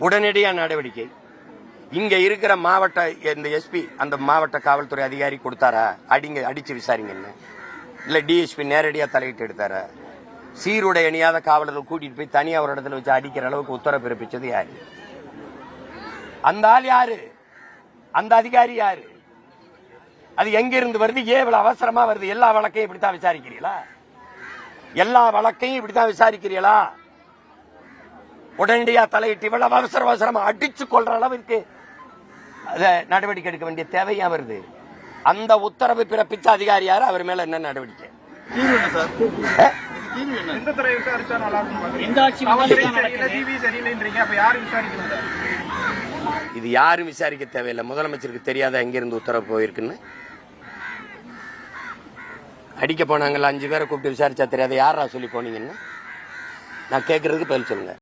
உடனடியா நடவடிக்கை. இங்க இருக்கிற மாவட்ட இந்த எஸ்பி அந்த மாவட்ட காவல்துறை அதிகாரி கொடுத்தாரா அடிச்சு விசாரிங்கன்னு, இல்ல டிஎஸ்பி நேரடியா தலையிட்டு எடுத்தாரா? சீருடை அணியாத காவலர்கள் கூட்டிட்டு போய் தனியா ஒரு இடத்துல வச்சு அடிக்கிற அளவுக்கு உத்தரவு பிறப்பிச்சது யாரு? அந்த ஆள் யாரு? அந்த அதிகாரி யாரு? அது எங்க இருந்து வருது? ஏன் அவசரமா வருது? எல்லா வழக்கையும் இப்படித்தான் விசாரிக்கிறீங்களா? எல்லா வழக்கையும் இப்படித்தான் விசாரிக்கிறீங்களா? உடனடியா தலையிட்டு இவ்வளவு அவசரமா அடிச்சு கொள்ற அளவிற்கு நடவடிக்கை எடுக்க வேண்டிய தேவையா வருது? அந்த உத்தரவு பிறப்பிச்ச அதிகாரி யாரு? அவர் மேல என்ன நடவடிக்கை? இது யாரும் விசாரிக்க தேவையில்லை. முதலமைச்சருக்கு தெரியாத எங்கிருந்து உத்தரவு போயிருக்குன்னு. அடிக்க போனாங்கல்ல 5 பேரை கூப்பிட்டு விசாரிச்சா தெரியாத யாரா சொல்லி போனீங்கன்னு நான் கேட்கறதுக்கு பதில் சொல்லுங்க.